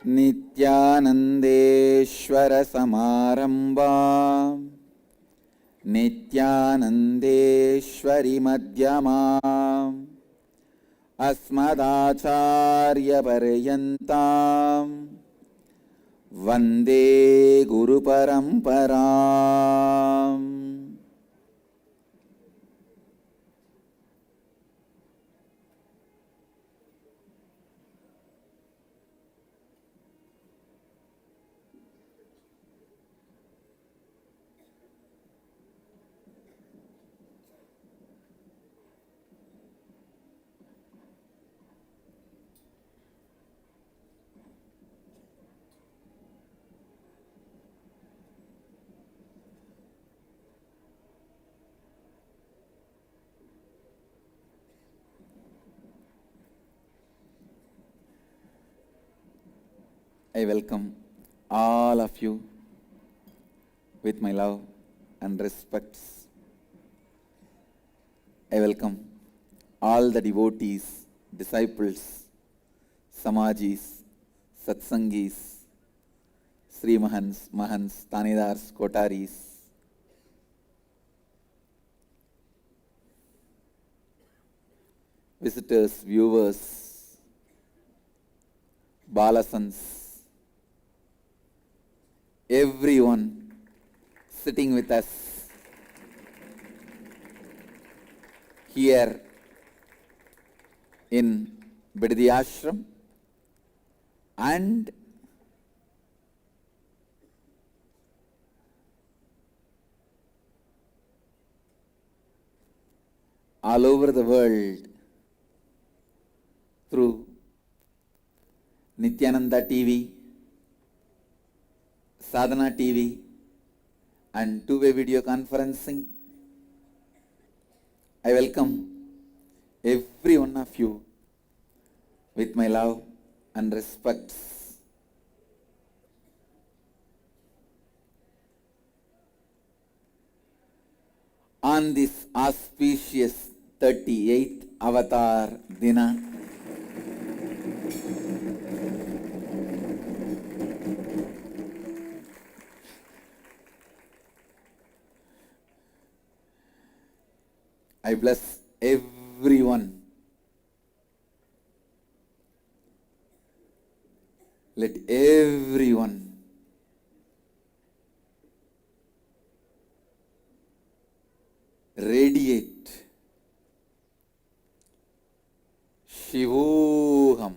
नित्यानन्देश्वर समारम्भां नित्यानन्देश्वरि मध्यमाम् अस्मदाचार्यपर्यन्तां वन्दे गुरुपरम्पराम्। I welcome all of you with my love and respects. I welcome all the devotees, disciples, Samajis, Satsangis, Sri Mahans, Mahans, Tanidars, Kotaris, visitors, viewers, Balasans, everyone sitting with us here in Bidadi Ashram and all over the world through Nityananda TV, Sadhana TV and two-way video conferencing. I welcome every one of you with my love and respects. On this auspicious 38th Avatar Dina, I bless everyone. Let everyone radiate Shivoham,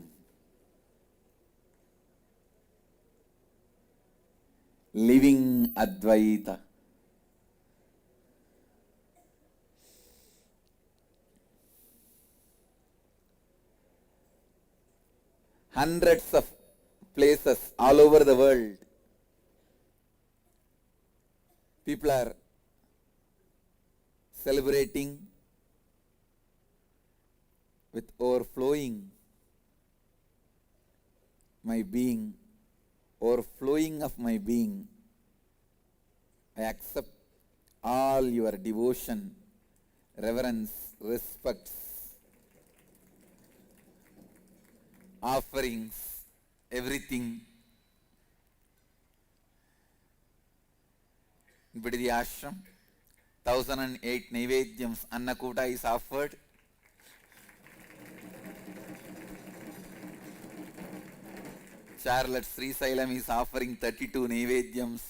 living Advaita. Hundreds of places all over the world, people are celebrating with overflowing my being, overflowing of my being. I accept all your devotion, reverence, respects, offerings, everything. In Bidadi Ashram, 1008 Naivedyams Annakuta is offered. Charlotte Srisailam is offering 32 Naivedyams.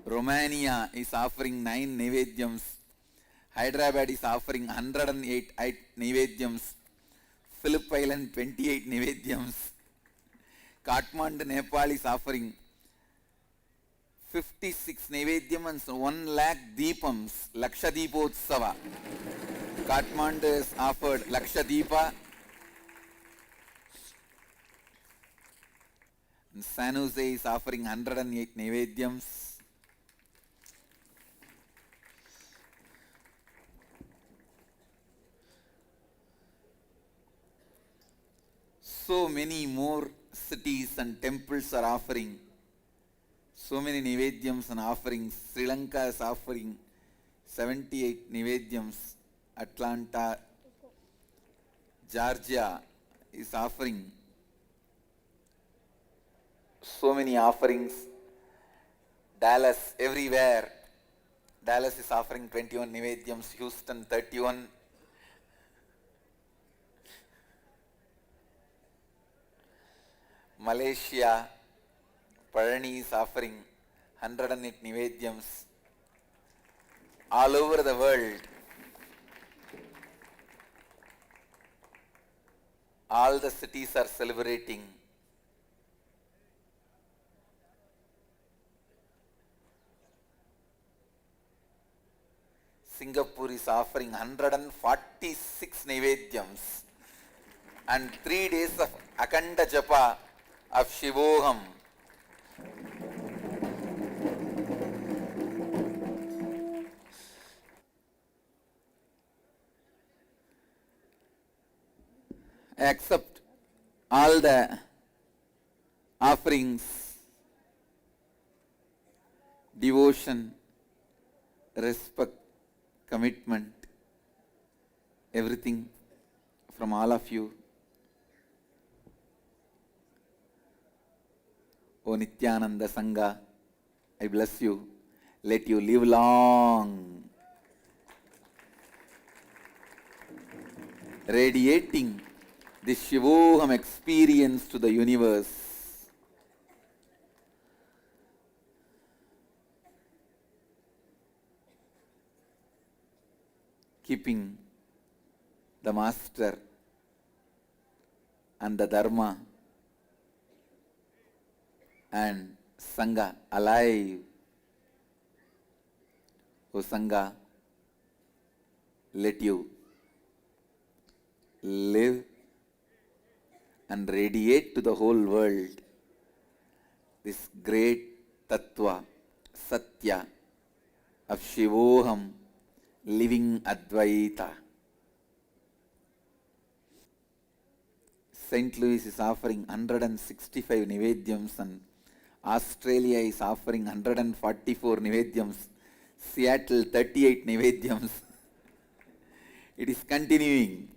Romania is offering 9 Naivedyams. Hyderabad is offering 108 Naivedyams. Phillip Island 28 Naivedyams. Kathmandu, Nepal is offering 56 Naivedyams and 1 lakh Deepams, Lakshadipotsava. Kathmandu has offered Lakshadipa. And San Jose is offering 108 Naivedyams. So many more cities and temples are offering so many Naivedyams and offerings. Sri Lanka is offering 78 Naivedyams. Atlanta, Georgia is offering So many offerings. Dallas, everywhere. Dallas is offering 21 Nivedyams, Houston 31. Malaysia, Parani is offering 108 Nivedyams. All over the world, all the cities are celebrating. Singapore is offering 146 Nivedyams and 3 days of Akanda Japa of Shivoham. I accept all the offerings, devotion, respect, commitment, everything from all of you. O Nityananda Sangha, I bless you. Let you live long, radiating this Shivoham experience to the universe. Keeping the Master and the Dharma and Sangha alive. O Sangha, let you live and radiate to the whole world this great Tattva, Satya of Shivoham, living Advaita. St. Louis is offering 165 Nivedyams and Australia is offering 144 Nivedyams. Seattle 38 Nivedyams. It is continuing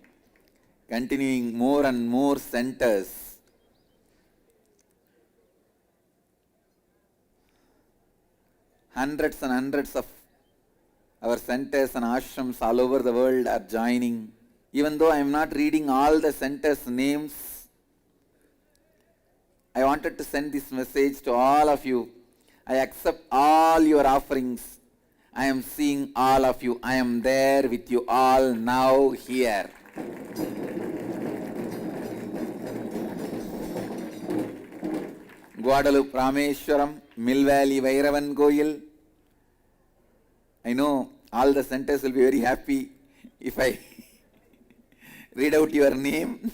more and more centers. Hundreds and hundreds of our centers and ashrams all over the world are joining. Even though I am not reading all the centers' names, I wanted to send this message to all of you. I accept all your offerings. I am seeing all of you. I am there with you all now here. Guadalupe Rameshwaram, Mill Valley Vairavan Goyal. I know all the centers will be very happy if I read out your name.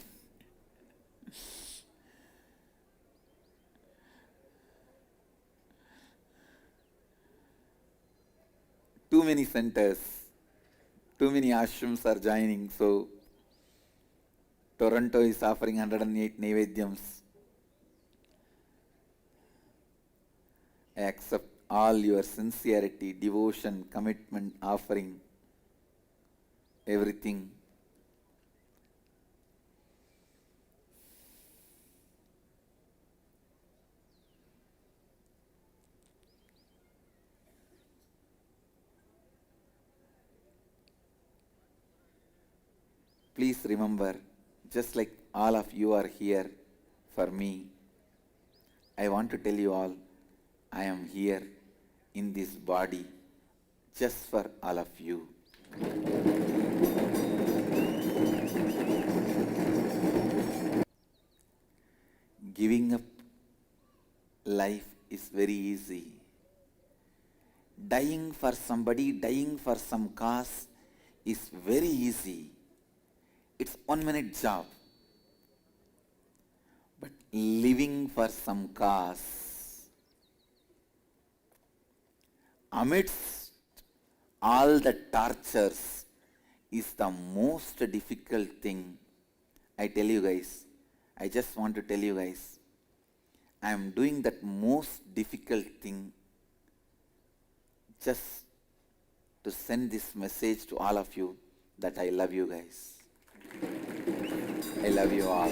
Too many centers, too many ashrams are joining. So, Toronto is offering 108 Nivedyams. I accept all your sincerity, devotion, commitment, offering, everything. Please remember, just like all of you are here for me, I want to tell you all, I am here in this body just for all of you. Giving up life is very easy. Dying for somebody, dying for some cause is very easy. It's 1 minute job. But living for some cause, amidst all the tortures, is the most difficult thing. I tell you guys, I just want to tell you guys, I am doing that most difficult thing just to send this message to all of you that I love you guys. I love you all.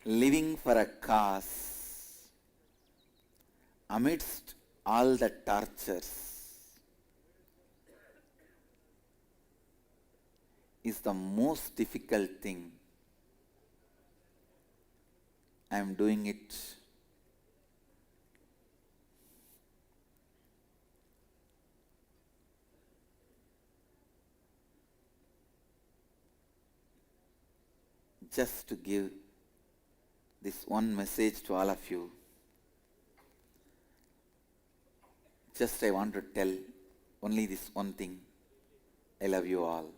living for a cause amidst all the tortures is the most difficult thing. I am doing it just to give this one message to all of you. Just I want to tell only this one thing. I love you all.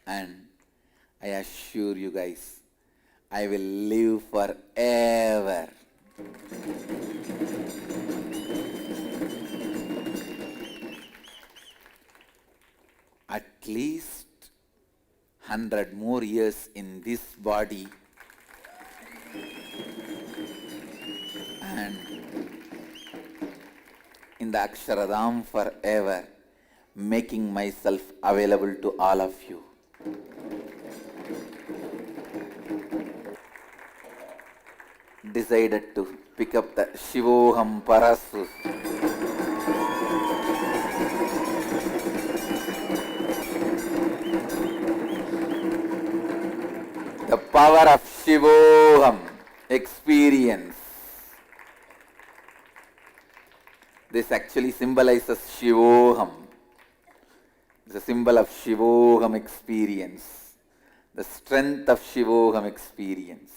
And I assure you guys, I will live forever. At least 100 more years in this body, and in the Aksharadham forever, making myself available to all of you. Decided to pick up the Shivoham Parasu. The power of Shivoham experience. This actually symbolizes Shivoham. It's a symbol of Shivoham experience. The strength of Shivoham experience.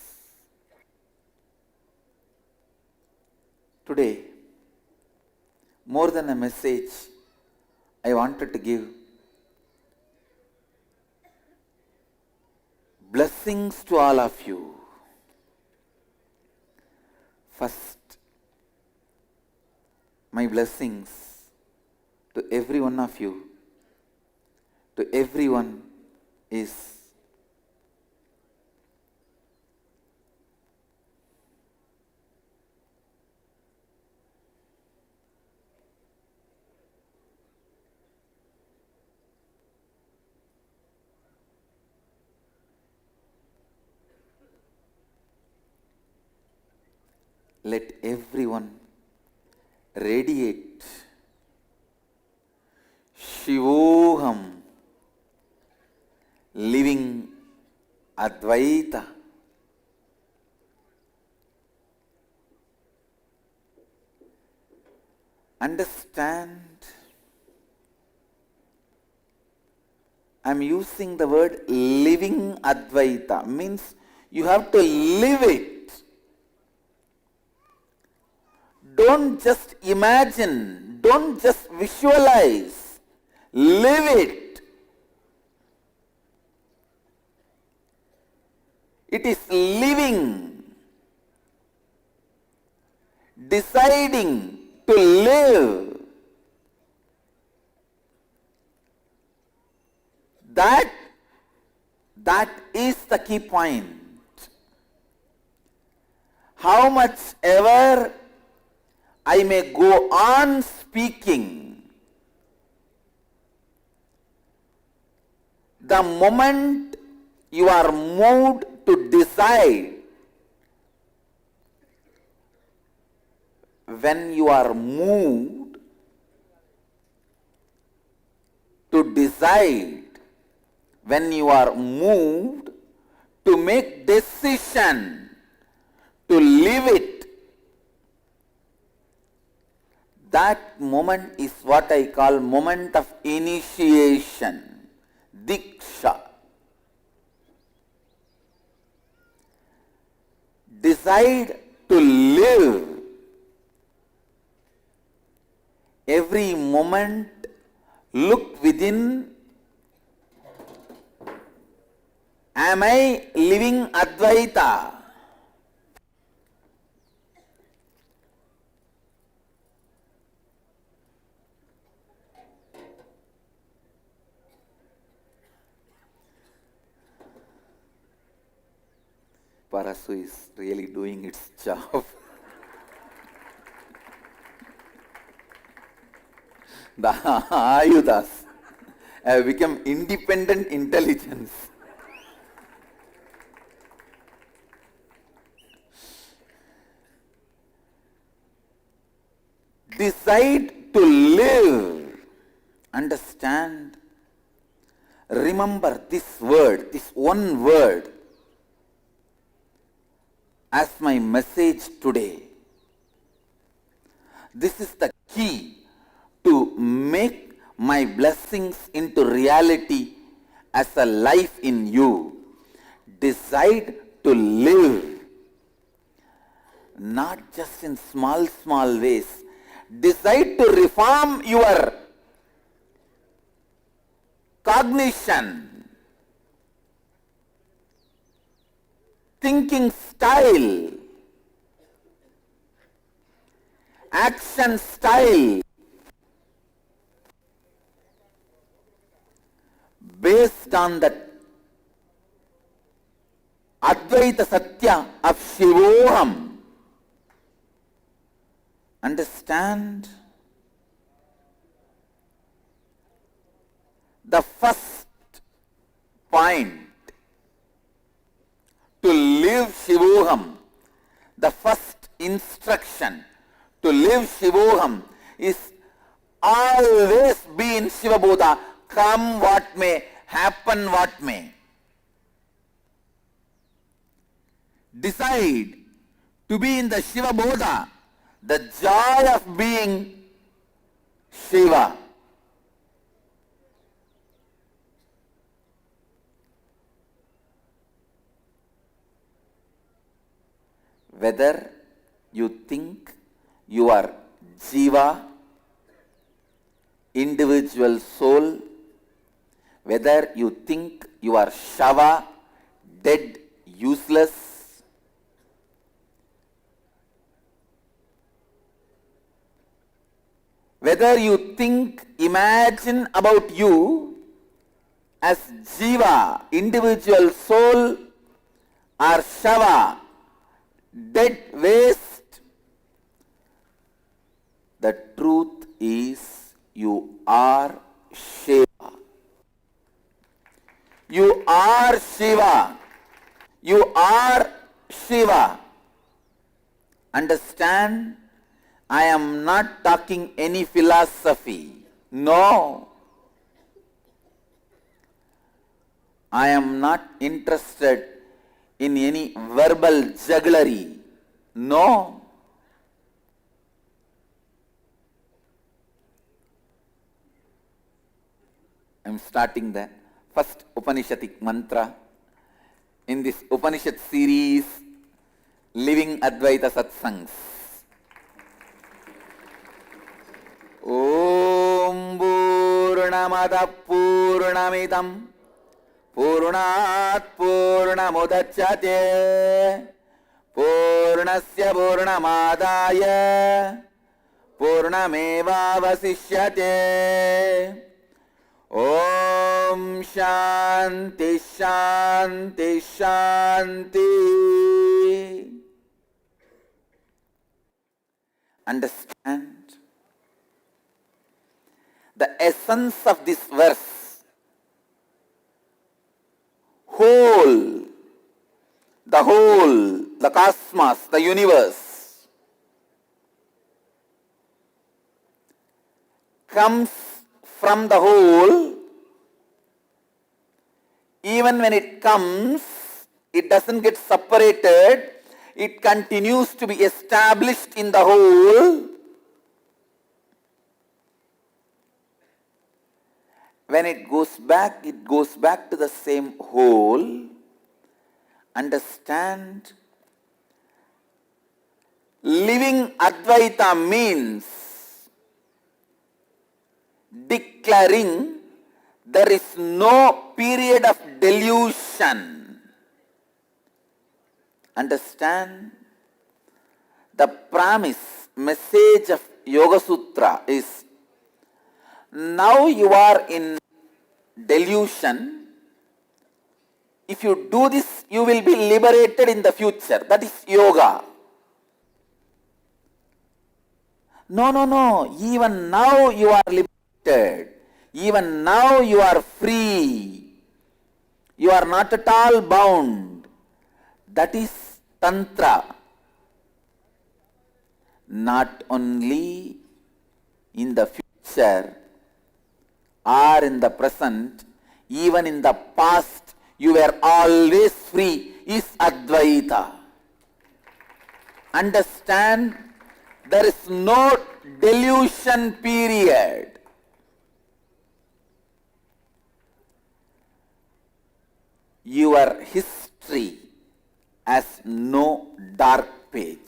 Today, more than a message, I wanted to give blessings to all of you. First, my blessings to every one of you, to everyone is let everyone radiate Shivoham, living Advaita. Understand, I am using the word living Advaita, means you have to live it. Don't just imagine, don't just visualize, live it. It is living, deciding to live. That is the key point. How much ever I may go on speaking, the moment you are moved to decide, when you are moved to decide, when you are moved to make decision, to live it, that moment is what I call moment of initiation, Diksha. Decide to live. Every moment, look within. Am I living Advaita? Parasu is really doing its job. The Ayudas, I have become independent intelligence. Decide to live. Understand? Remember this word, this one word, as my message today. This is the key to make my blessings into reality as a life in you. Decide to live, not just in small ways. Decide to reform your cognition, thinking style, action style, based on the Advaita Satya of Shivoham. Understand? The first point to live Shivoham, the first instruction to live Shivoham is always be in Shiva Bodha, come what may, happen what may. Decide to be in the Shiva Bodha, the joy of being Shiva. Whether you think you are Jiva, individual soul, whether you think you are Shava, dead, useless, whether you think, imagine about you as Jiva, individual soul, or Shava, dead waste, the truth is you are Shiva. You are Shiva. You are Shiva. Understand? I am not talking any philosophy. No. I am not interested in any verbal jugglery. No. I am starting the first Upanishadic mantra in this Upanishad series, Living Advaita Satsangs. Om Purnamada Purnamidam Purnat Purnamudachyate Purnasya Purnamadaya Purnameva Vasishyate. Om Shanti Shanti Shanti. Understand? The essence of this verse, whole, the cosmos, the universe, comes from the whole. Even when it comes, it doesn't get separated. It continues to be established in the whole. When it goes back to the same whole. Understand? Living Advaita means declaring there is no period of delusion. Understand? The promise, message of Yoga Sutra is, now you are in delusion. If you do this, you will be liberated in the future. That is yoga. No. Even now you are liberated. Even now you are free. You are not at all bound. That is Tantra. Not only in the future or in the present, even in the past, you were always free, is Advaita. Understand, there is no delusion period. Your history has no dark page.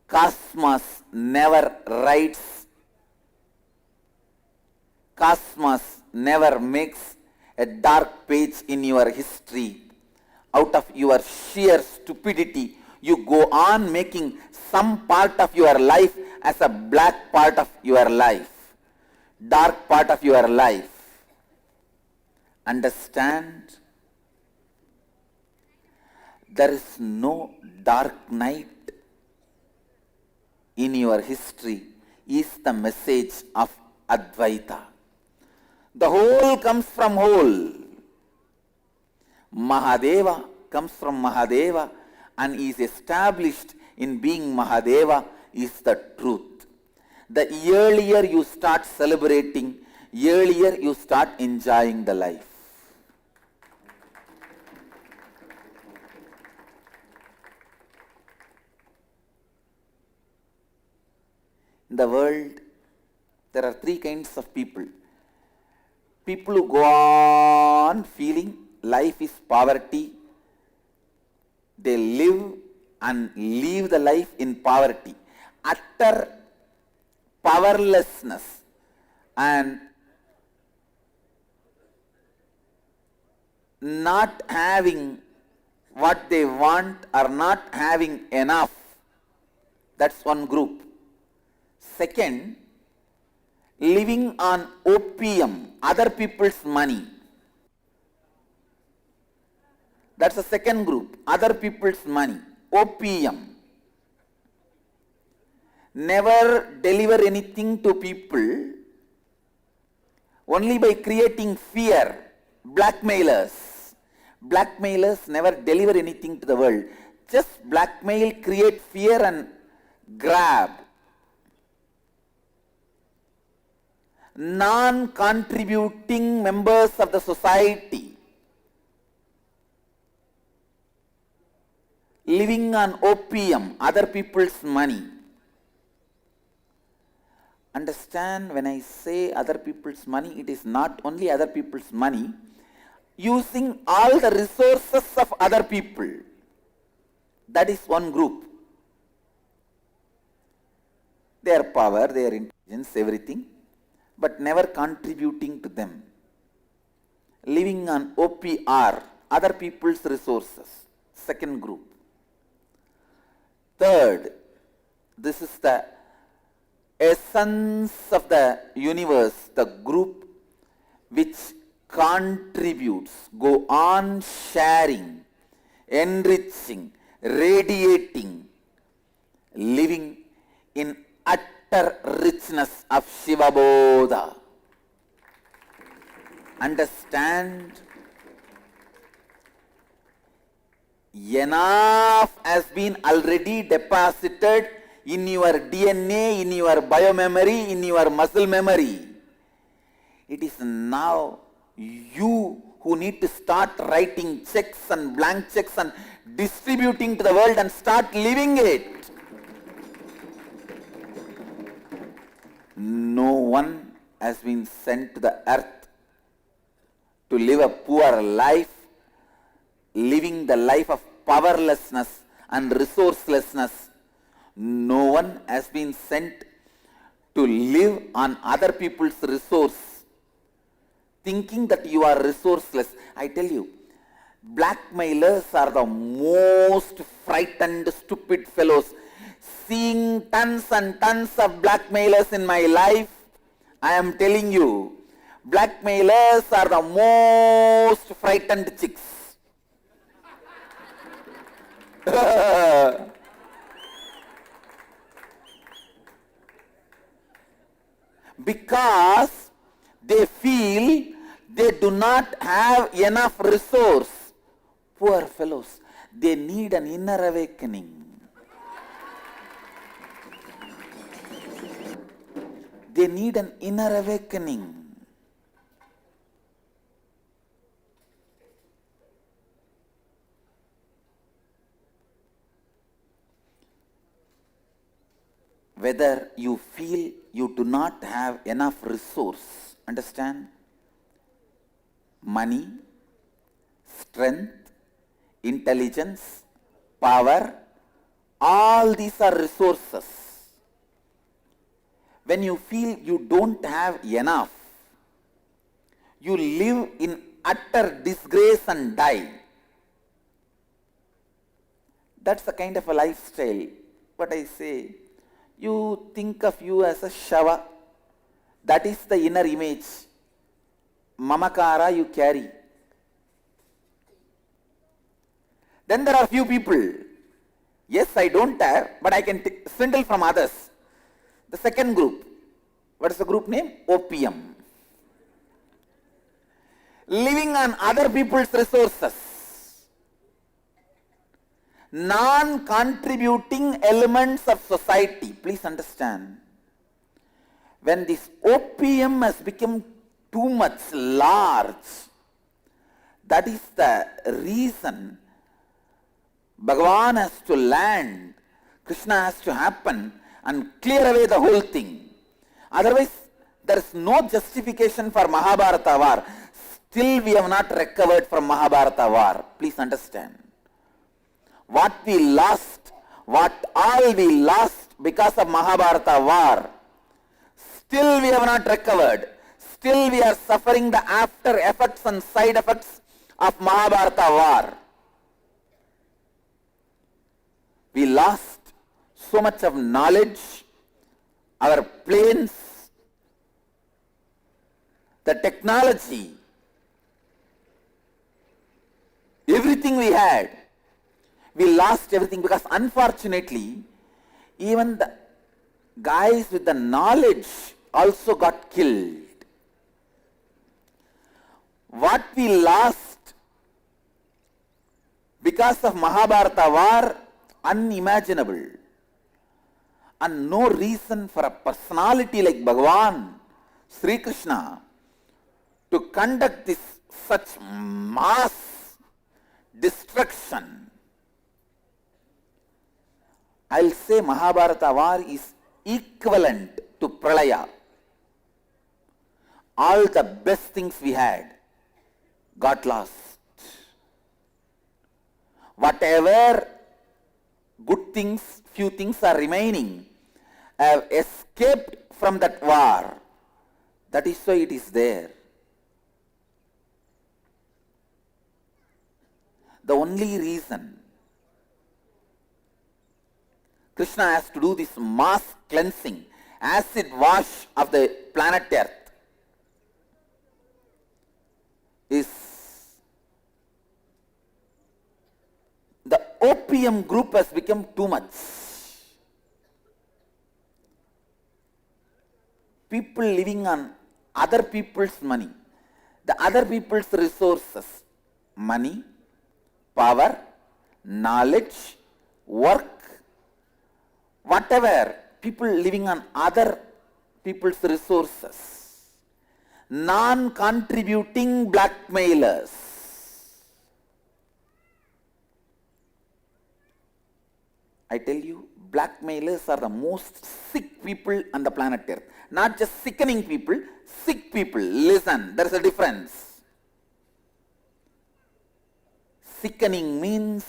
Cosmos never writes, Cosmos never makes a dark page in your history. Out of your sheer stupidity, you go on making some part of your life as a black part of your life, dark part of your life. Understand? There is no dark night in your history, is the message of Advaita. The whole comes from whole. Mahadeva comes from Mahadeva and is established in being Mahadeva is the truth. The earlier you start celebrating, earlier you start enjoying the life. In the world, there are three kinds of people. People who go on feeling life is poverty. They live and live the life in poverty. Utter powerlessness and not having what they want or not having enough. That's one group. Second, living on opium, other people's money. That's the second group, other people's money, opium. Never deliver anything to people, only by creating fear. Blackmailers. Blackmailers never deliver anything to the world. Just blackmail, create fear and grab. Non-contributing members of the society, living on opium, other people's money. Understand, when I say other people's money, it is not only other people's money, using all the resources of other people. That is one group. Their power, their intelligence, everything, but never contributing to them. Living on OPR, other people's resources. Second group. Third, this is the essence of the universe, the group which contributes, go on sharing, enriching, radiating, living in utter richness of Shiva Bodha. Understand? Enough has been already deposited in your DNA, in your biomemory, in your muscle memory. It is now you who need to start writing checks and blank checks and distributing to the world and start living it. No one has been sent to the earth to live a poor life, living the life of powerlessness and resourcelessness. No one has been sent to live on other people's resource, thinking that you are resourceless. I tell you, blackmailers are the most frightened, stupid fellows. Seeing tons and tons of blackmailers in my life, I am telling you, blackmailers are the most frightened chicks. Because they feel they do not have enough resource. Poor fellows, they need an inner awakening. They need an inner awakening. Whether you feel you do not have enough resource, understand? Money, strength, intelligence, power, all these are resources. When you feel you don't have enough, you live in utter disgrace and die. That's the kind of a lifestyle. What I say, you think of you as a Shava. That is the inner image. Mamakara you carry. Then there are few people. Yes, I don't have, but I can swindle from others. The second group. What is the group name? Opium. Living on other people's resources. Non-contributing elements of society. Please understand. When this opium has become too much large, that is the reason Bhagavan has to land, Krishna has to happen and clear away the whole thing. Otherwise, there is no justification for Mahabharata war. Still we have not recovered from Mahabharata war. Please understand. What we lost, what all we lost because of Mahabharata war, still we have not recovered. Still we are suffering the after effects and side effects of Mahabharata war. We lost so much of knowledge, our planes, the technology, everything we had. We lost everything because unfortunately, even the guys with the knowledge also got killed. What we lost because of Mahabharata war, unimaginable. And no reason for a personality like Bhagavan, Sri Krishna, to conduct this such mass destruction. I'll say Mahabharata war is equivalent to Pralaya. All the best things we had got lost. Whatever good things, few things are remaining, have escaped from that war. That is why it is there. The only reason Krishna has to do this mass cleansing, acid wash of the planet Earth, is the opium group has become too much. People living on other people's money, the other people's resources, money, power, knowledge, work, whatever, people living on other people's resources, non-contributing blackmailers. I tell you, blackmailers are the most sick people on the planet Earth. Not just sickening people, sick people. Listen, there is a difference. Sickening means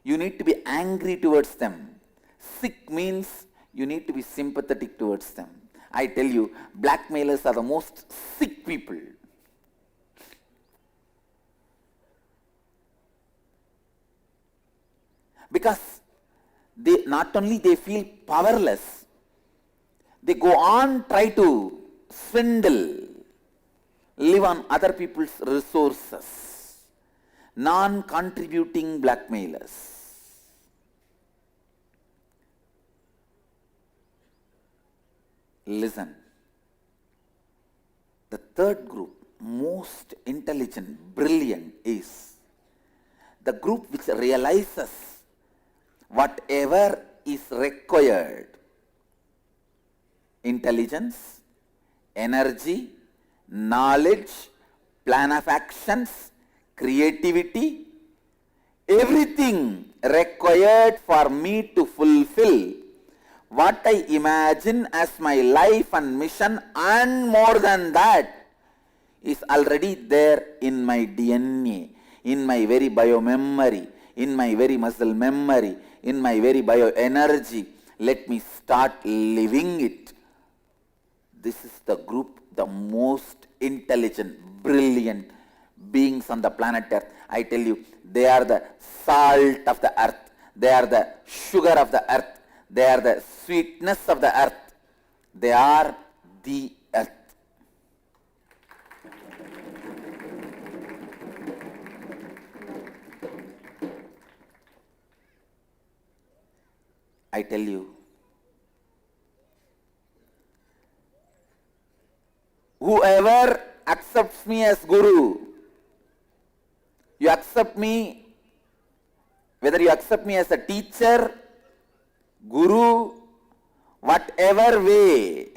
you need to be angry towards them. Sick means you need to be sympathetic towards them. I tell you, blackmailers are the most sick people. Because they not only they feel powerless, they go on try to swindle, live on other people's resources, non-contributing blackmailers. Listen. The third group, most intelligent, brilliant, is the group which realizes whatever is required. Intelligence, energy, knowledge, plan of actions, creativity, everything required for me to fulfill what I imagine as my life and mission, and more than that, is already there in my DNA, in my very biomemory, in my very muscle memory, in my very bioenergy. Let me start living it. This is the group, the most intelligent, brilliant beings on the planet Earth. I tell you, they are the salt of the earth. They are the sugar of the earth. They are the sweetness of the earth. They are the earth. I tell you, whoever accepts me as Guru, you accept me, whether you accept me as a teacher, Guru, whatever way.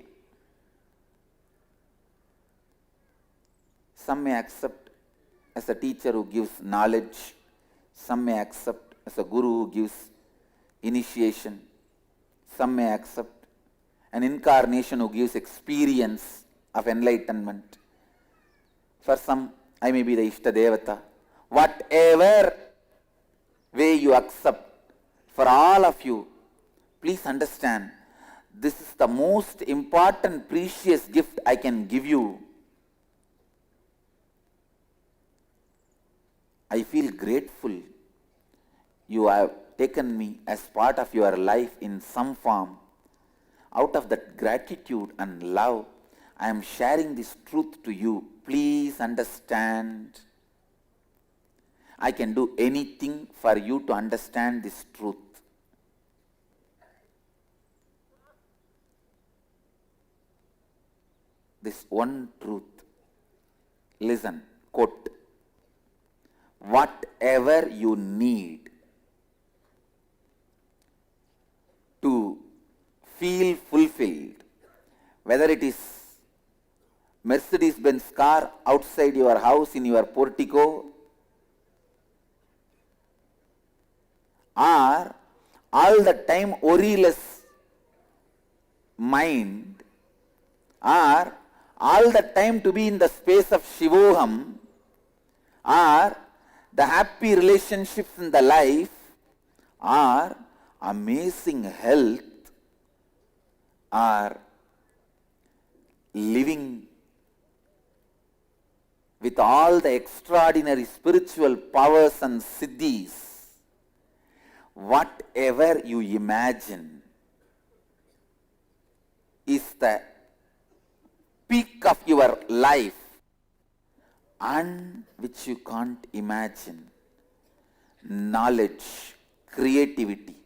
Some may accept as a teacher who gives knowledge, some may accept as a Guru who gives initiation, some may accept an incarnation who gives experience of enlightenment. For some, I may be the Ishta Devata. Whatever way you accept, for all of you, please understand, this is the most important, precious gift I can give you. I feel grateful. You have taken me as part of your life in some form. Out of that gratitude and love, I am sharing this truth to you. Please understand. I can do anything for you to understand this truth. This one truth. Listen, quote. Whatever you need to feel fulfilled, whether it is Mercedes-Benz car outside your house in your portico, or all the time worryless mind, or all the time to be in the space of Shivoham, or the happy relationships in the life, or amazing health, or living with all the extraordinary spiritual powers and siddhis, whatever you imagine is the peak of your life, and which you can't imagine. Knowledge, creativity,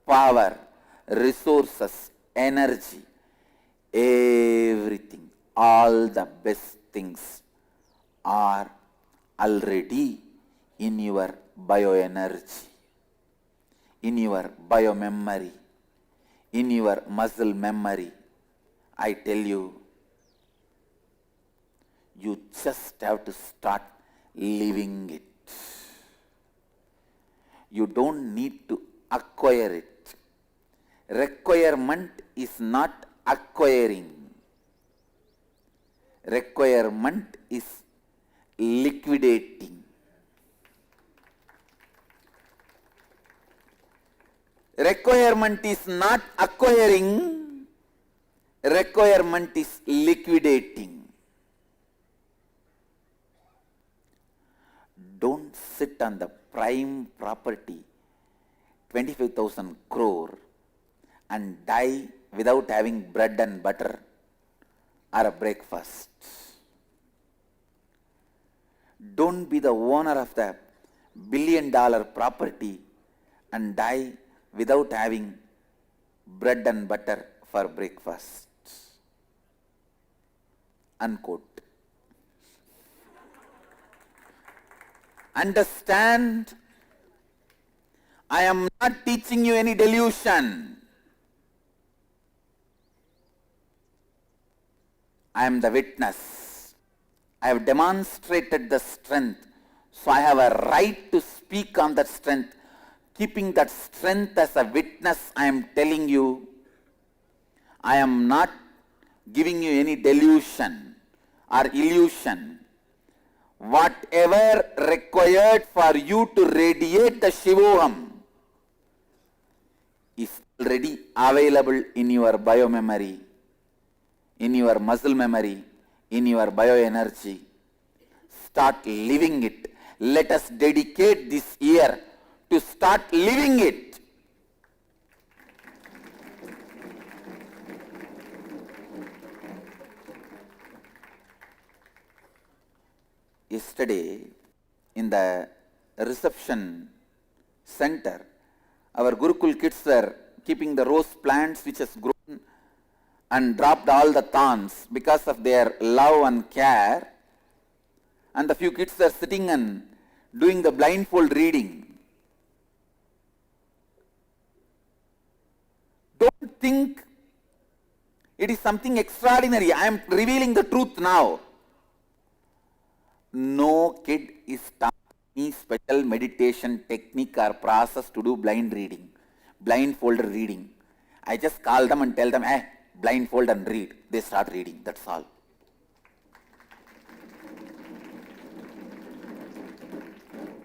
power, resources, energy, everything, all the best things are already in your bioenergy, in your biomemory, in your muscle memory. I tell you, you just have to start living it. You don't need to acquire it. Requirement is not acquiring. Requirement is liquidating. Requirement is not acquiring. Requirement is liquidating. Don't sit on the prime property, 25,000 crore, and die without having bread and butter or a breakfast. Don't be the owner of the $1 billion property and die without having bread and butter for breakfast. Unquote. Understand, I am not teaching you any delusion. I am the witness. I have demonstrated the strength, so I have a right to speak on that strength. Keeping that strength as a witness, I am telling you, I am not giving you any delusion or illusion. Whatever required for you to radiate the Shivoham is already available in your biomemory, in your muscle memory, in your bioenergy. Start living it. Let us dedicate this year to start living it. Yesterday, in the reception center, our Gurukul kids were keeping the rose plants which has grown and dropped all the thorns because of their love and care. And the few kids were sitting and doing the blindfold reading. Don't think it is something extraordinary. I am revealing the truth now. No kid is taught any special meditation technique or process to do blind reading, blindfolded reading. I just call them and tell them, blindfold and read. They start reading, that's all.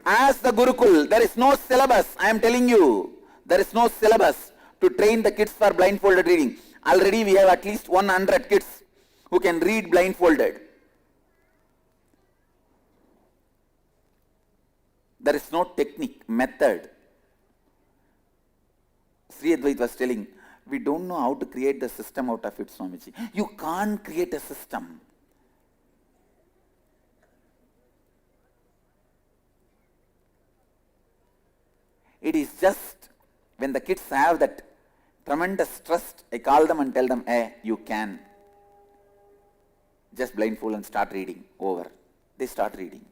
As the Gurukul, there is no syllabus, I am telling you, there is no syllabus to train the kids for blindfolded reading. Already we have at least 100 kids who can read blindfolded. There is no technique, method. Sri Advait was telling, we don't know how to create the system out of it, Swamiji. You can't create a system. It is just when the kids have that tremendous trust, I call them and tell them, you can. Just blindfold and start reading. Over. They start reading.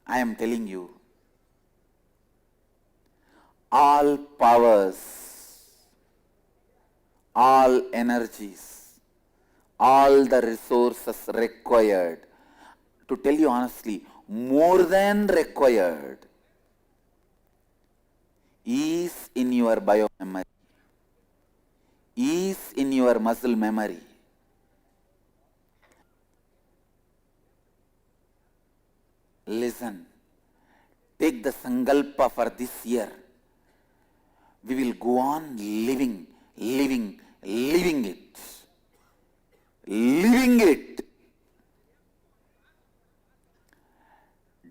I am telling you, all powers, all energies, all the resources required, to tell you honestly, more than required, is in your biomemory, is in your muscle memory. Listen, take the sankalpa for this year. We will go on living it. Living it.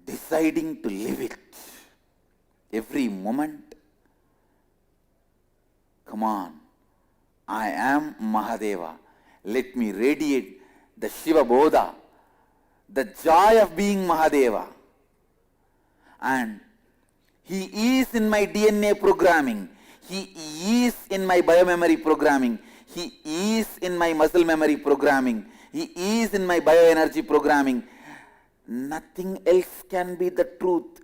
Deciding to live it. Every moment. Come on. I am Mahadeva. Let me radiate the Shiva Bodha, the joy of being Mahadeva. And he is in my DNA programming. He is in my biomemory programming. He is in my muscle memory programming. He is in my bioenergy programming. Nothing else can be the truth.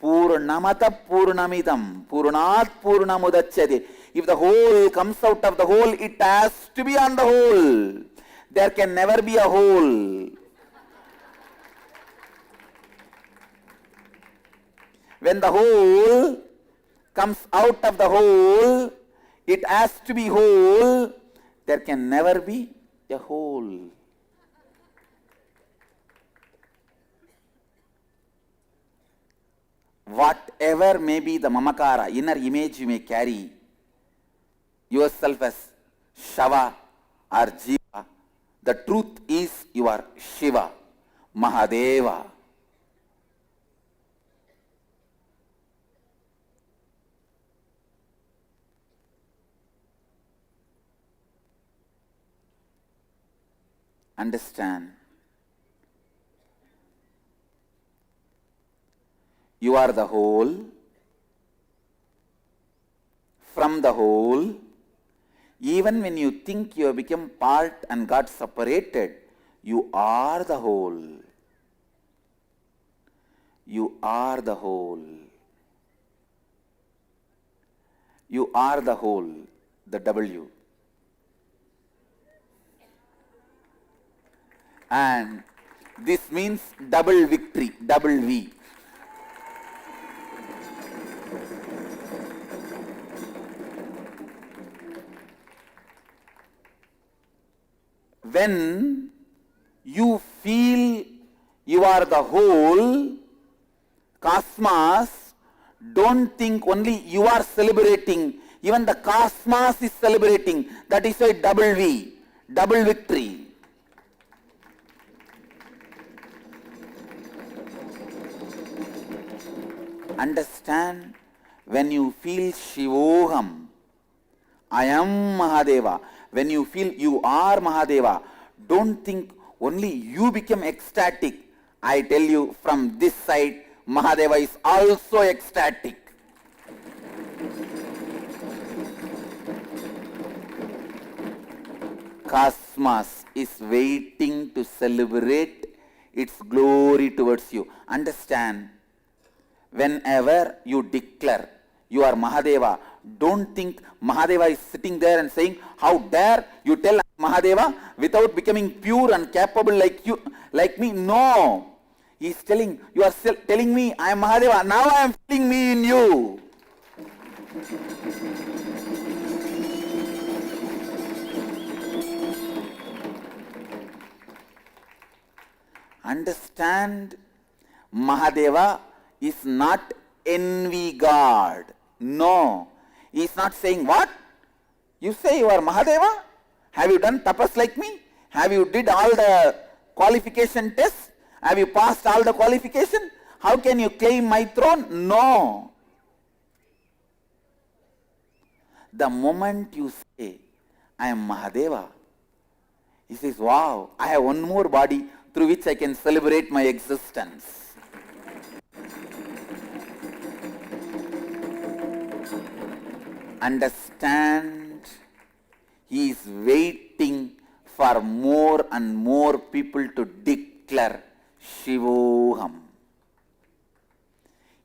Purnamata Purnamidam Purnat Purnamudachyate. If the whole comes out of the whole, it has to be on the whole. There can never be a whole. When the whole comes out of the whole, it has to be whole. There can never be a whole. Whatever may be the mamakara, inner image you may carry yourself as Shava or Jiva, the truth is you are Shiva, Mahadeva. Understand? You are the whole. From the whole, Even when you think you have become part and got separated, you are the whole. You are the whole. You are the whole, the W. And this means double victory, double V. When you feel you are the whole, cosmos, don't think only you are celebrating, even the cosmos is celebrating. That is why double V, double victory. Understand, when you feel Shivoham, I am Mahadeva, when you feel you are Mahadeva, don't think only you become ecstatic. I tell you, from this side, Mahadeva is also ecstatic. Cosmos is waiting to celebrate its glory towards you. Understand, whenever you declare you are Mahadeva, don't think Mahadeva is sitting there and saying, how dare you tell Mahadeva without becoming pure and capable like you, like me. No. He is telling, you are still telling me I am Mahadeva. Now I am feeling me in you. Understand, Mahadeva is not envy God. No. He is not saying, what? You say you are Mahadeva? Have you done tapas like me? Have you did all the qualification tests? Have you passed all the qualification? How can you claim my throne? No. The moment you say, I am Mahadeva, he says, wow, I have one more body through which I can celebrate my existence. Understand, he is waiting for more and more people to declare Shivoham.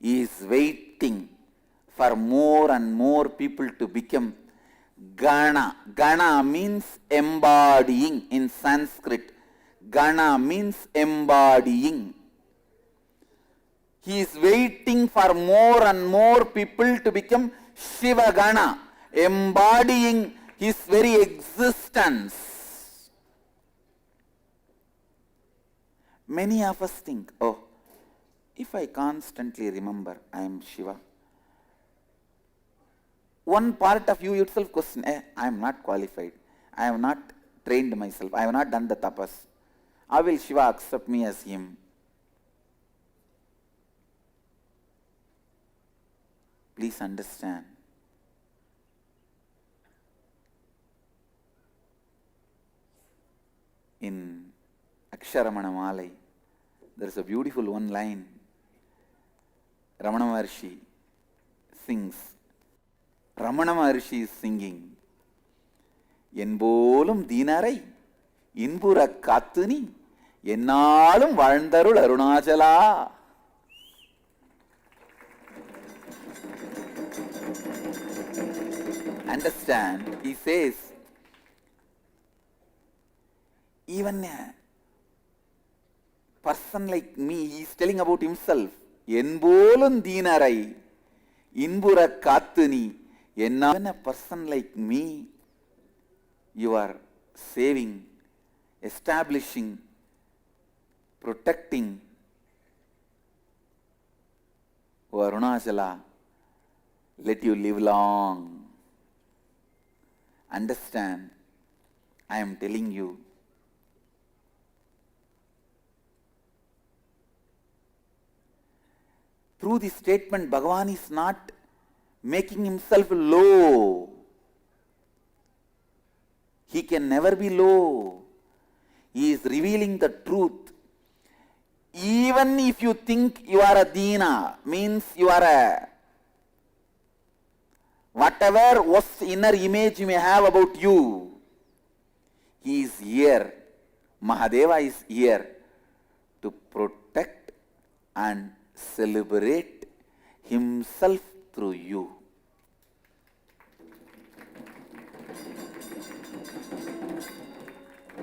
He is waiting for more and more people to become Gana. Gana means embodying in Sanskrit. Gana means embodying. He is waiting for more and more people to become Shiva Gana, embodying his very existence. Many of us think, oh, if I constantly remember I am Shiva, one part of you itself question, I am not qualified, I have not trained myself, I have not done the tapas. How will Shiva accept me as him? Please understand. In Aksharamana Malai, there is a beautiful one line. Ramana Maharshi sings. Ramana Maharshi is singing. Enbolum dinarai, inbura kattuni, ennalum valndarul Arunachala. Understand, he says, even a person like me, he is telling about himself. Enbolum dinarai, inbura kattuni, even a person like me, you are saving, establishing, protecting. O Arunachala, let you live long. Understand, I am telling you, through this statement, Bhagavan is not making himself low. He can never be low. He is revealing the truth. Even if you think you are a Dina, means you are Whatever worst inner image you may have about you, he is here. Mahadeva is here to protect and celebrate himself through you.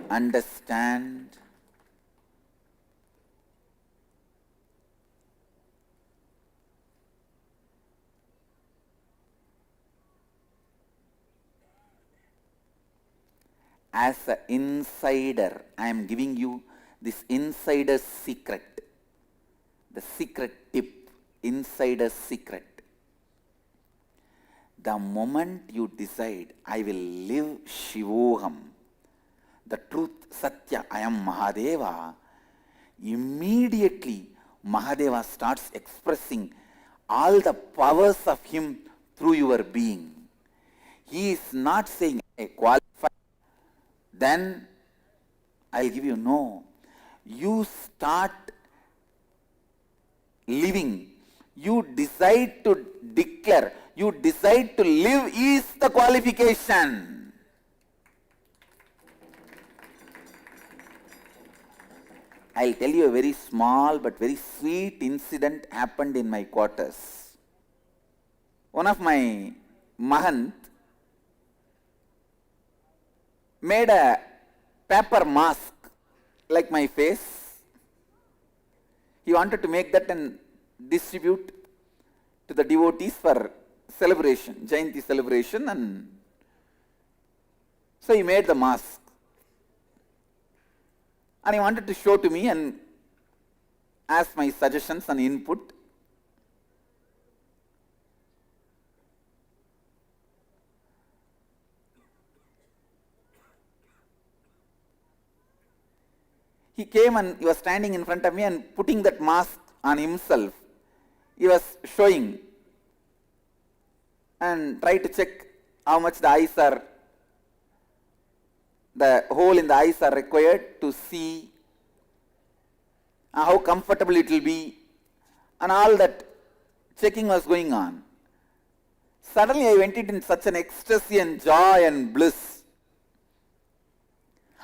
Understand? As an insider, I am giving you this insider's secret, the secret tip, insider's secret. The moment you decide, I will live Shivoham, the truth, Satya, I am Mahadeva, immediately Mahadeva starts expressing all the powers of him through your being. He is not saying, I qualify, then I'll give you. No. You start living. You decide to declare. You decide to live is the qualification. I'll tell you a very small but very sweet incident happened in my quarters. One of my mahant made a paper mask like my face. He wanted to make that and distribute to the devotees for celebration, Jayanti celebration, and so he made the mask. And he wanted to show to me and ask my suggestions and input. He came and he was standing in front of me and putting that mask on himself. He was showing and tried to check how much the eyes are, the hole in the eyes are required to see, how comfortable it will be, and all that checking was going on. Suddenly I went in such an ecstasy and joy and bliss.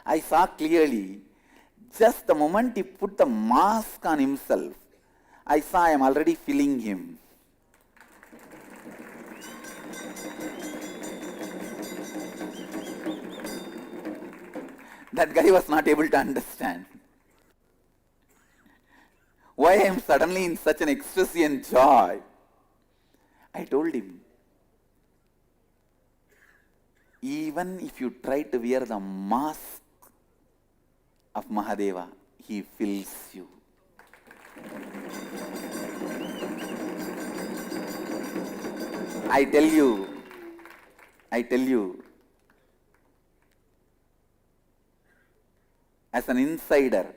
I saw clearly, just the moment he put the mask on himself, I saw I am already feeling him. That guy was not able to understand why I am suddenly in such an ecstasy and joy. I told him, even if you try to wear the mask of Mahadeva, he fills you. I tell you, as an insider,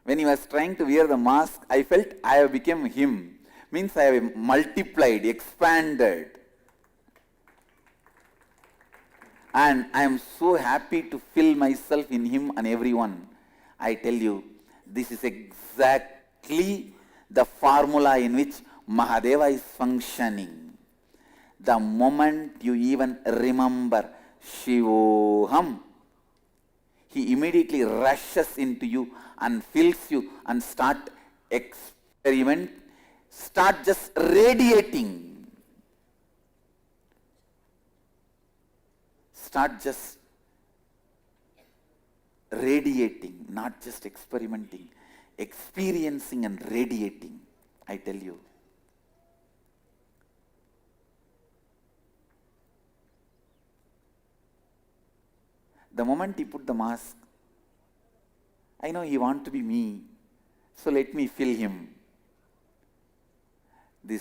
when he was trying to wear the mask, I felt I have become him. Means I have multiplied, expanded. And I am so happy to fill myself in him and everyone. I tell you, this is exactly the formula in which Mahadeva is functioning. The moment you even remember Shivoham, he immediately rushes into you and fills you and start just radiating. Start just radiating, not just experimenting, experiencing and radiating, I tell you. The moment he put the mask, I know he wants to be me, so let me fill him. The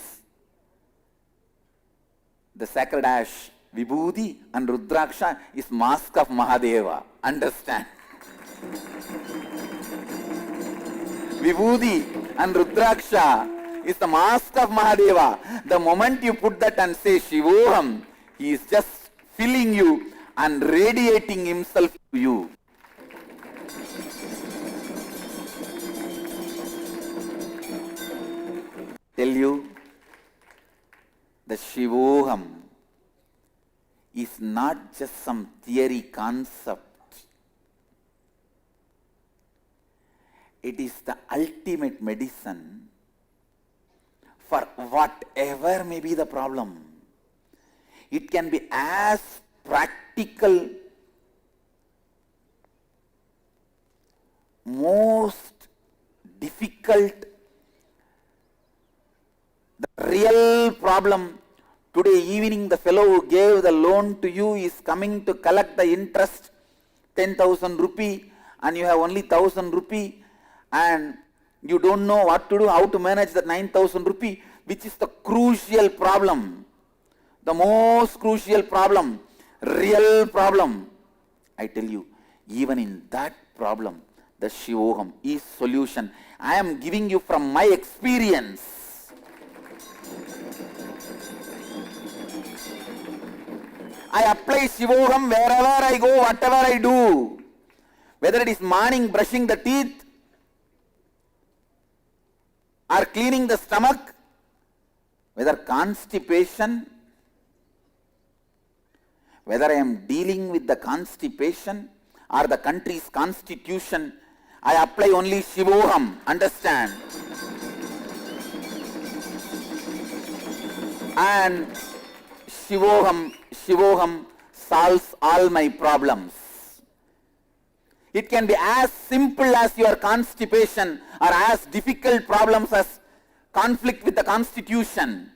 sacred ash, Vibhuti and Rudraksha is mask of Mahadeva. Understand? Vibhuti and Rudraksha is the mask of Mahadeva. The moment you put that and say Shivoham, he is just filling you and radiating himself to you. Tell you, The Shivoham is not just some theory concept. It is the ultimate medicine for whatever may be the problem. It can be as practical, most difficult, the real problem. Today evening the fellow who gave the loan to you is coming to collect the interest, 10,000 rupee, and you have only 1,000 rupee, and you don't know what to do, how to manage that 9,000 rupee, which is the crucial problem, the most crucial problem, real problem. I tell you, even in that problem, the Shivoham is solution. I am giving you from my experience. I apply Shivoham wherever I go, whatever I do. Whether it is morning brushing the teeth, or cleaning the stomach, whether constipation, whether I am dealing with the constipation or the country's constitution, I apply only Shivoham, understand? And Shivoham solves all my problems. It can be as simple as your constipation or as difficult problems as conflict with the constitution.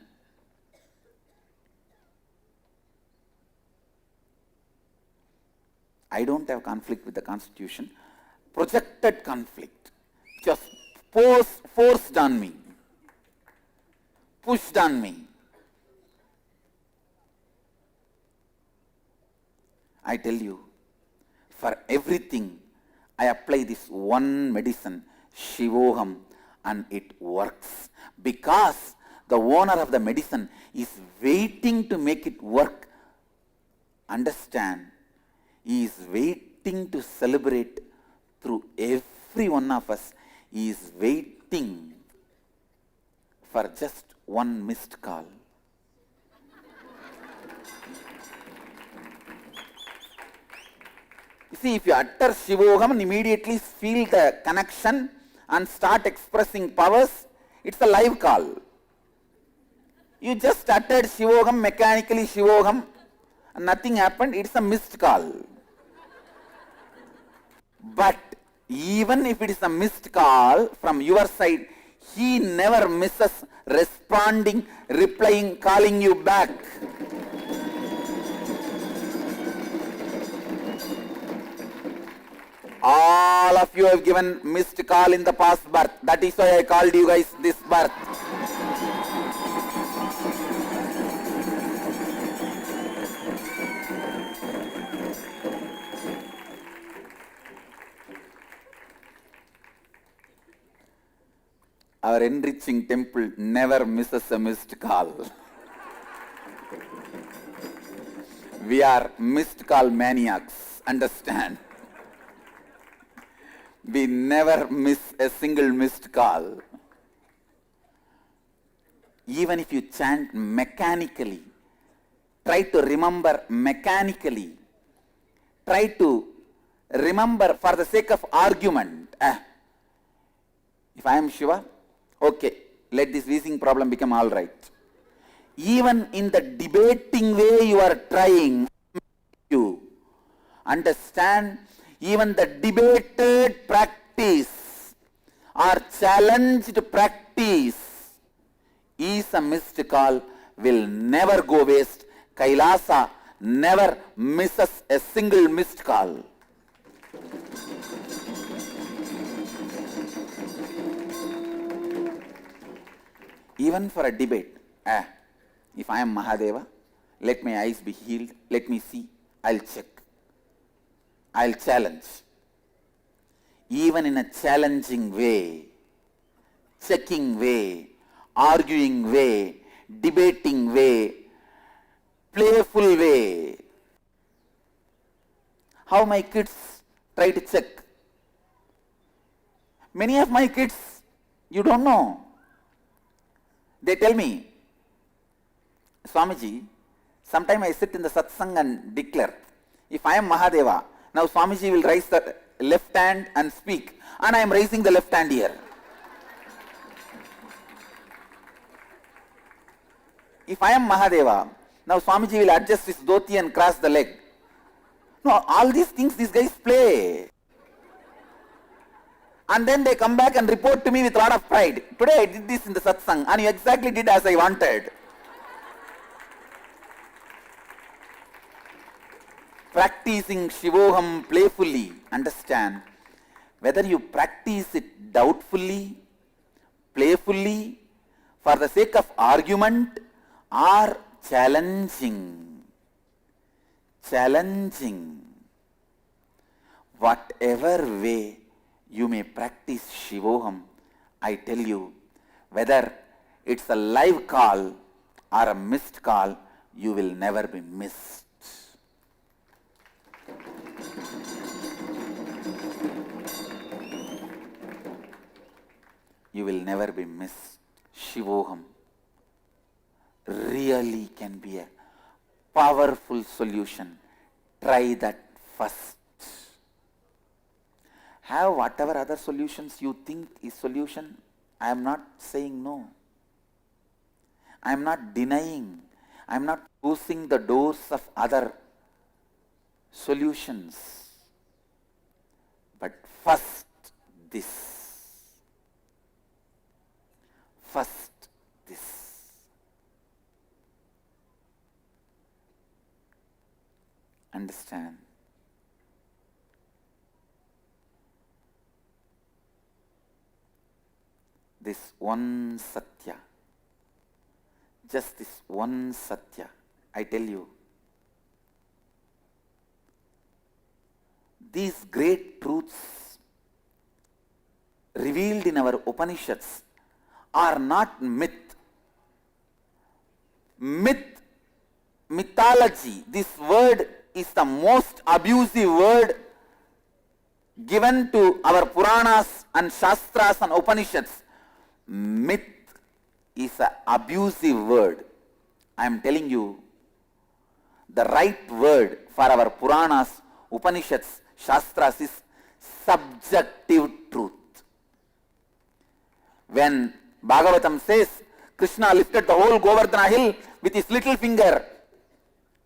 I don't have conflict with the constitution. Projected conflict, just forced on me, pushed on me. I tell you, for everything, I apply this one medicine, Shivoham, and it works. Because the owner of the medicine is waiting to make it work. Understand? He is waiting to celebrate through every one of us. He is waiting for just one missed call. You see, if you utter Shivoham and immediately feel the connection and start expressing powers, it's a live call. You just uttered Shivoham, mechanically Shivoham, and nothing happened, it's a missed call. But even if it is a missed call from your side, he never misses responding, replying, calling you back. All of you have given missed call in the past birth. That is why I called you guys this birth. Our enriching temple never misses a missed call. We are missed call maniacs, understand? We never miss a single missed call. Even if you chant mechanically, try to remember mechanically. Try to remember for the sake of argument. If I am Shiva, okay, let this wheezing problem become all right. Even in the debating way you are trying, you understand, even the debated practice or challenged practice is a missed call, will never go waste. Kailasa never misses a single missed call. Even for a debate, if I am Mahadeva, let my eyes be healed, let me see, I'll check. I'll challenge. Even in a challenging way, checking way, arguing way, debating way, playful way. How my kids try to check. Many of my kids, you don't know. They tell me, Swamiji, sometime I sit in the satsang and declare, if I am Mahadeva, now Swamiji will raise the left hand and speak, and I am raising the left hand here. If I am Mahadeva, now Swamiji will adjust his dhoti and cross the leg. No, all these things these guys play. And then they come back and report to me with a lot of pride. Today I did this in the satsang and you exactly did as I wanted. Practicing Shivoham playfully, understand, whether you practice it doubtfully, playfully, for the sake of argument or challenging, whatever way you may practice Shivoham, I tell you, whether it's a live call or a missed call, you will never be missed. You will never be missed. Shivoham really can be a powerful solution. Try that first. Have whatever other solutions you think is solution. I am not saying no. I am not denying. I am not closing the doors of other solutions. But first this. First this. Understand? This one Satya, just this one Satya, I tell you, these great truths revealed in our Upanishads are not myth. Mythology, this word is the most abusive word given to our Puranas and Shastras and Upanishads. Myth is an abusive word. I am telling you, the right word for our Puranas, Upanishads, Shastras is subjective truth. When Bhagavatam says, Krishna lifted the whole Govardhana hill with his little finger,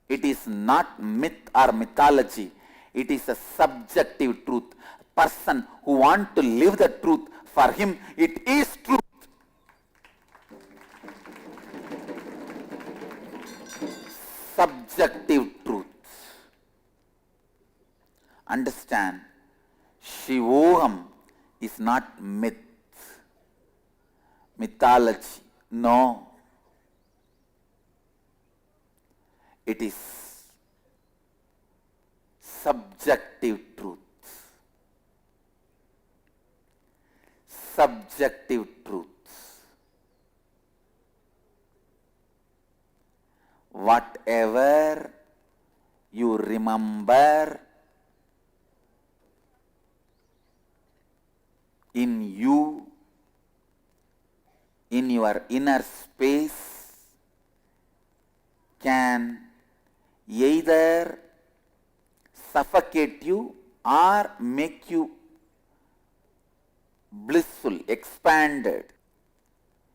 it is not myth or mythology. It is a subjective truth. A person who wants to live the truth, for him it is truth. Subjective truth. Understand, Shivoham is not myth, mythology. No. It is subjective truth. Subjective truth. Whatever you remember in you, in your inner space, can either suffocate you or make you blissful, expanded.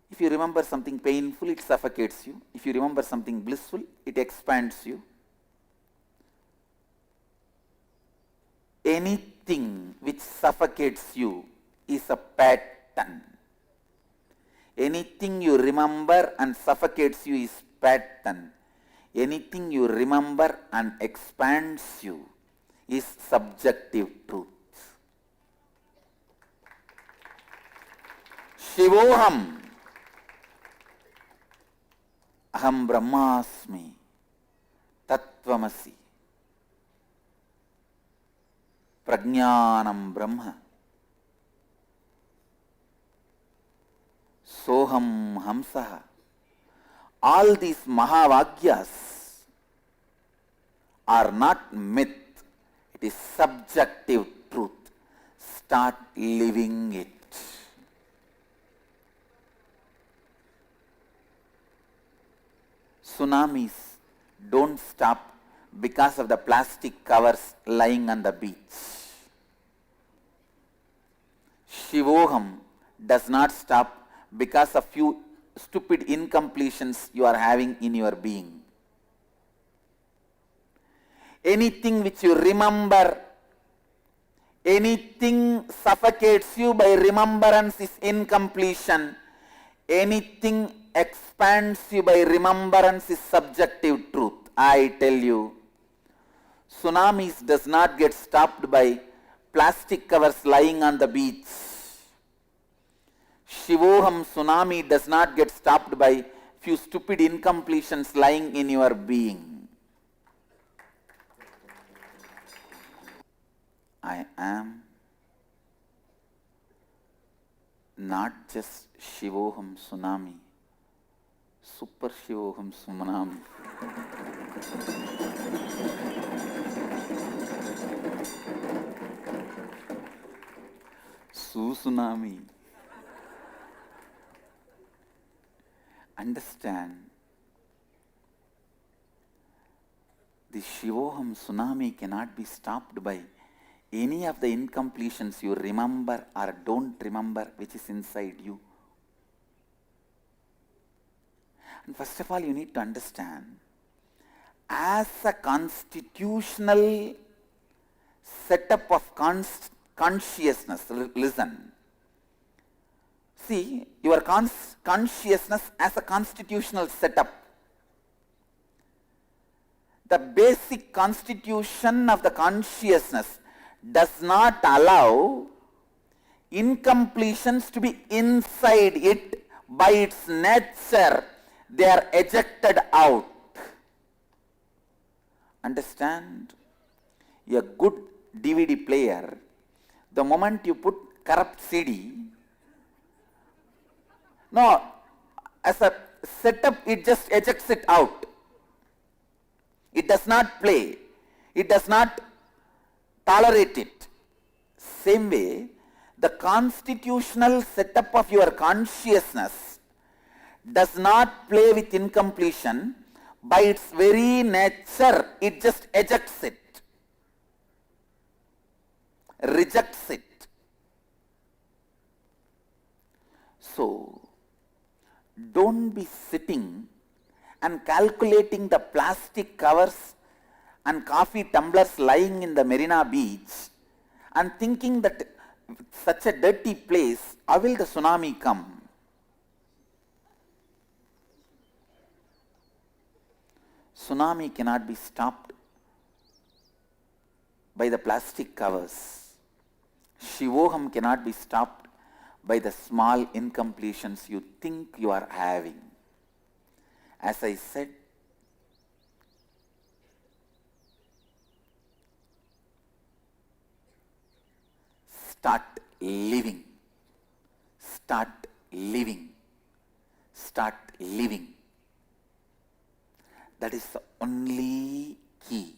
If you remember something painful, it suffocates you. If you remember something blissful, it expands you. Anything which suffocates you is a pattern. Anything you remember and suffocates you is pattern. Anything you remember and expands you is subjective truth. Shivoham aham brahmasmi tattvamasi prajnanam brahma soham hamsaha. All these Mahavakyas are not myth. It is subjective truth. Start living it. Tsunamis don't stop because of the plastic covers lying on the beach. Shivoham does not stop because of few stupid incompletions you are having in your being. Anything which you remember, anything suffocates you by remembrance is incompletion. Anything expands you by remembrance is subjective truth. I tell you, tsunamis does not get stopped by plastic covers lying on the beach. Shivoham tsunami does not get stopped by few stupid incompletions lying in your being. I am not just Shivoham tsunami, Super Shivoham tsunami. Tsunami. Understand, the Shivoham tsunami cannot be stopped by any of the incompletions you remember or don't remember which is inside you. And first of all, you need to understand, as a constitutional setup of consciousness, listen. See, your consciousness as a constitutional setup. The basic constitution of the consciousness does not allow incompletions to be inside it. By its nature, they are ejected out. Understand? A good DVD player, the moment you put corrupt CD, no, as a setup, it just ejects it out. It does not play. It does not tolerate it. Same way, the constitutional setup of your consciousness does not play with incompletion. By its very nature, it just ejects it, rejects it. So, don't be sitting and calculating the plastic covers and coffee tumblers lying in the Marina Beach and thinking that such a dirty place, how will the tsunami come? Tsunami cannot be stopped by the plastic covers. Shivoham cannot be stopped by the small incompletions you think you are having. As I said, start living, start living, start living. That is the only key.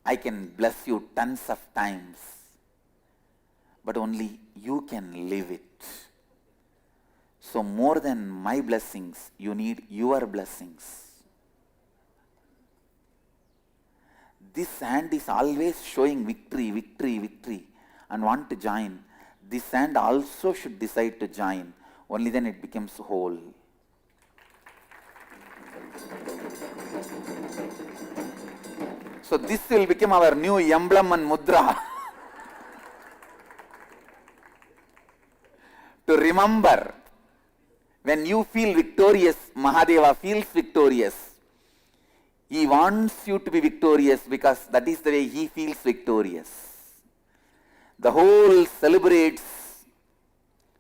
I can bless you tons of times, but only you can live it. So more than my blessings, you need your blessings. This hand is always showing victory, victory, victory and want to join. This hand also should decide to join. Only then it becomes whole. So this will become our new emblem and mudra. To remember, when you feel victorious, Mahadeva feels victorious. He wants you to be victorious because that is the way he feels victorious. The whole celebrates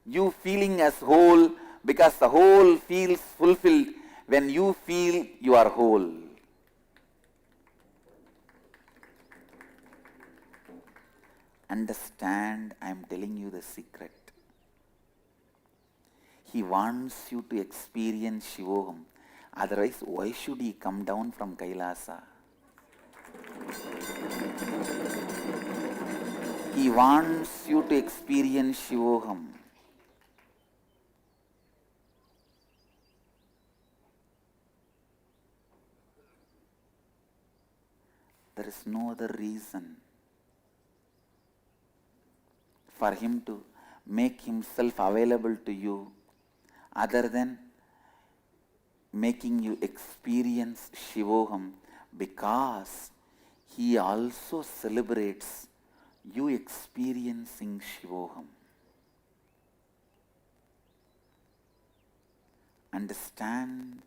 you feeling as whole because the whole feels fulfilled when you feel you are whole. Understand, I am telling you the secret. He wants you to experience Shivoham. Otherwise, why should he come down from Kailasa? He wants you to experience Shivoham. There is no other reason for him to make himself available to you other than making you experience Shivoham, because he also celebrates you experiencing Shivoham. Understand?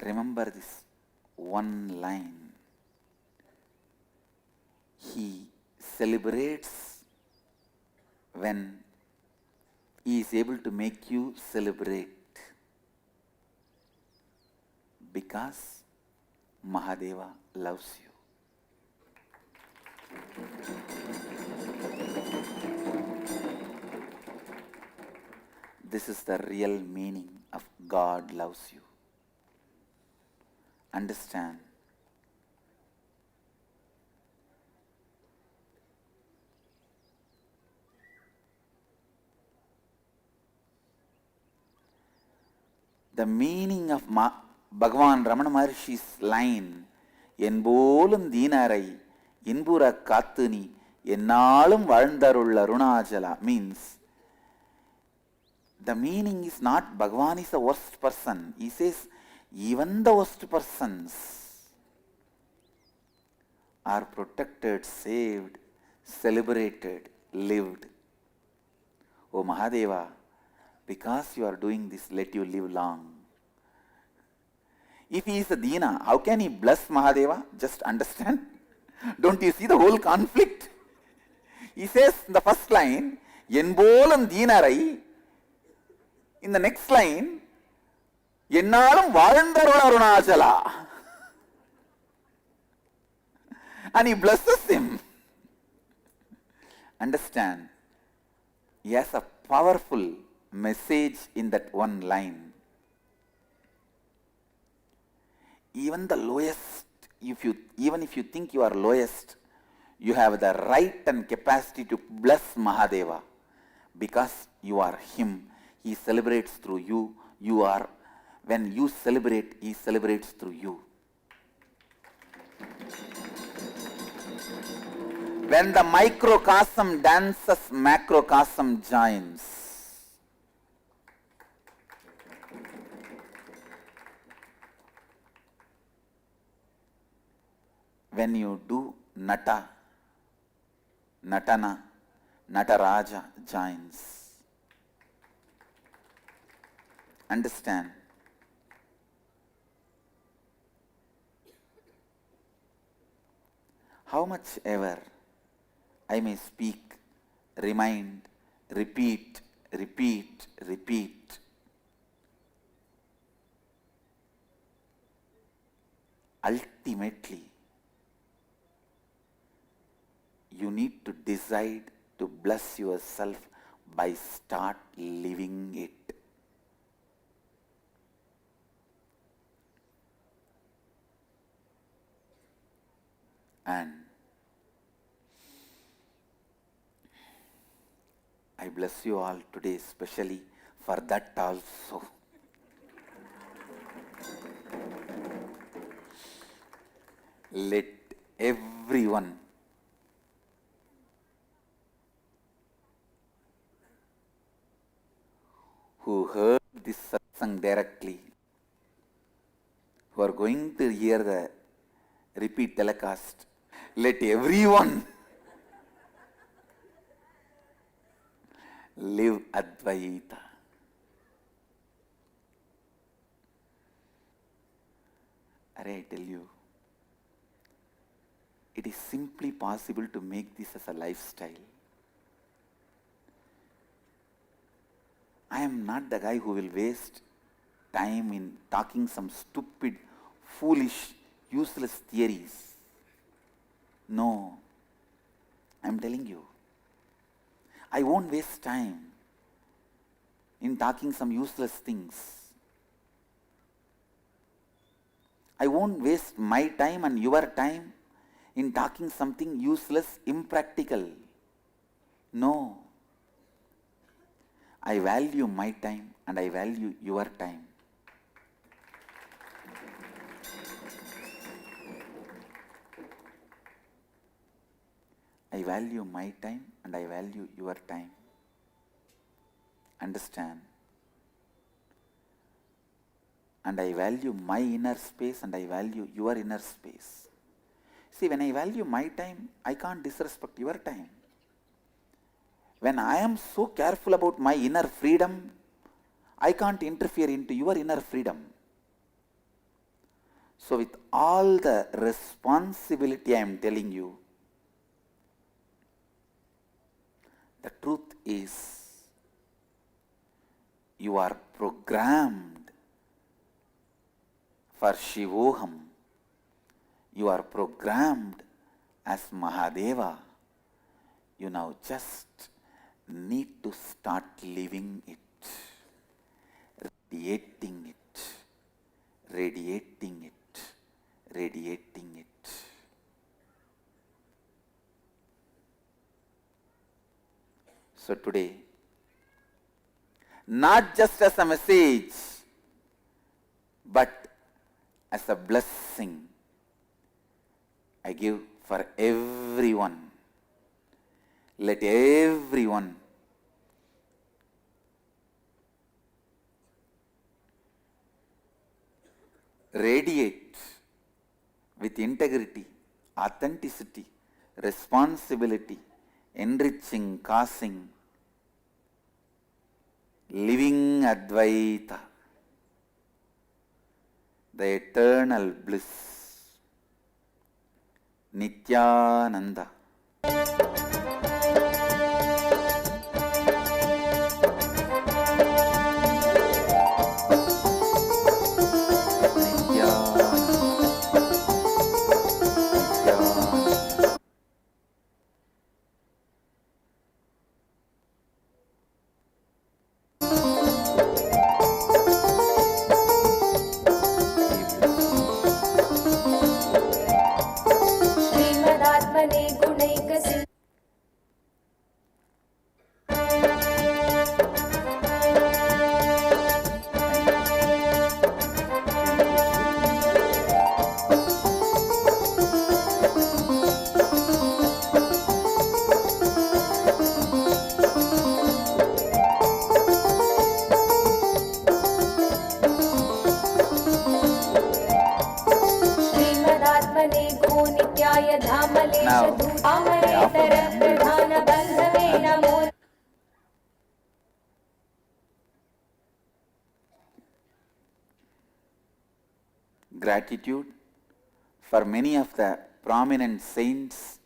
Remember this one line. He celebrates when he is able to make you celebrate, because Mahadeva loves you. This is the real meaning of God loves you. Understand? The meaning of Bhagavan Ramana Maharshi's line, என்போலும் தீனரை இன்புற காத்து நீ என்னாலும் வாழ்ந்தருள் Arunachala, means the meaning is not Bhagavan is the worst person. He says even the worst persons are protected, saved, celebrated, lived. O Mahadeva, because you are doing this, let you live long. If he is a Dina, how can he bless Mahadeva? Just understand. Don't you see the whole conflict? He says in the first line, என்போலும் தீனரை. In the next line, என்னாலும் வாழ்ந்தருள் Arunachala. And he blesses him. Understand? He has a powerful message in that one line. Even the lowest, even if you think you are lowest, you have the right and capacity to bless Mahadeva, because you are him. He celebrates through you. You are, when you celebrate, he celebrates through you. When the microcosm dances, macrocosm joins. When you do Natana, Nataraja joins. Understand? How much ever I may speak, remind, repeat, ultimately you need to decide to bless yourself by start living it. And I bless you all today, especially for that also. Let everyone who heard this satsang directly, who are going to hear the repeat telecast, let everyone live Advaita. I tell you, it is simply possible to make this as a lifestyle. I am not the guy who will waste time in talking some stupid, foolish, useless theories. No, I am telling you, I won't waste time in talking some useless things. I won't waste my time and your time in talking something useless, impractical. No. I value my time and I value your time. I value my time and I value your time. Understand? And I value my inner space and I value your inner space. See, when I value my time, I can't disrespect your time. When I am so careful about my inner freedom, I can't interfere into your inner freedom. So with all the responsibility I am telling you, the truth is you are programmed for Shivoham. You are programmed as Mahadeva. You now just need to start living it, radiating it, radiating it, radiating it. So today, not just as a message, but as a blessing, I give for everyone. Let everyone radiate with integrity, authenticity, responsibility, enriching, causing, living Advaita, the eternal bliss, Nityananda. Gratitude for many of the prominent saints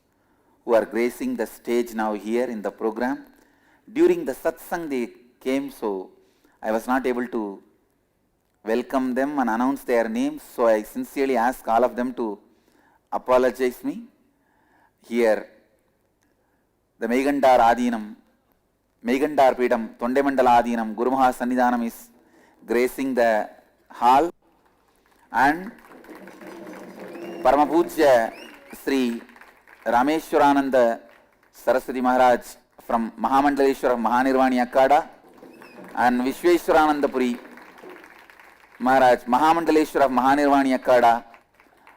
who are gracing the stage now here in the program. During the satsang they came, so I was not able to welcome them and announce their names, so I sincerely ask all of them to apologize me. Here, the Megandar Adinam, Megandar Pidam, Tondemandala Adinam, Guru Maha Sannidhanam is gracing the hall, and Paramapujya Sri Rameshwarananda Saraswati Maharaj from Mahamandaleshwara Mahanirvani Akkada, and Vishweshwarananda Puri Maharaj, Mahamandaleshwara Mahanirvani Akkada,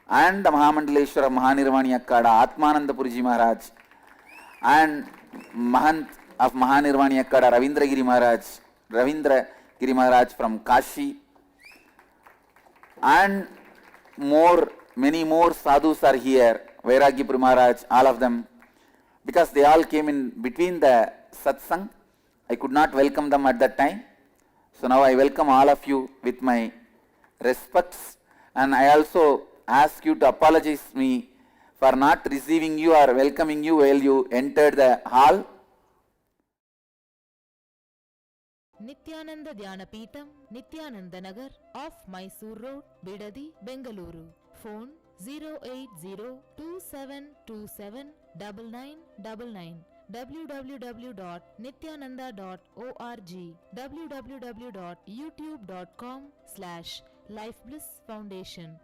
and the Mahamandaleshwara Mahanirvani Akkada, Atmananda Puriji Maharaj, and Mahant of Mahanirvani Akkada, Ravindra Giri Maharaj from Kashi, and many more sadhus are here, Vairagya Maharaj, all of them, because they all came in between the satsang. I could not welcome them at that time. So now I welcome all of you with my respects, and I also ask you to apologize me for not receiving you or welcoming you while you entered the hall. Nityananda Dhyanapeetham, Nityananda Nagar, off Mysore Road, Bidadi, Bengaluru. Phone 08027279999. www.nityananda.org, www.youtube.com/Life Bliss Foundation.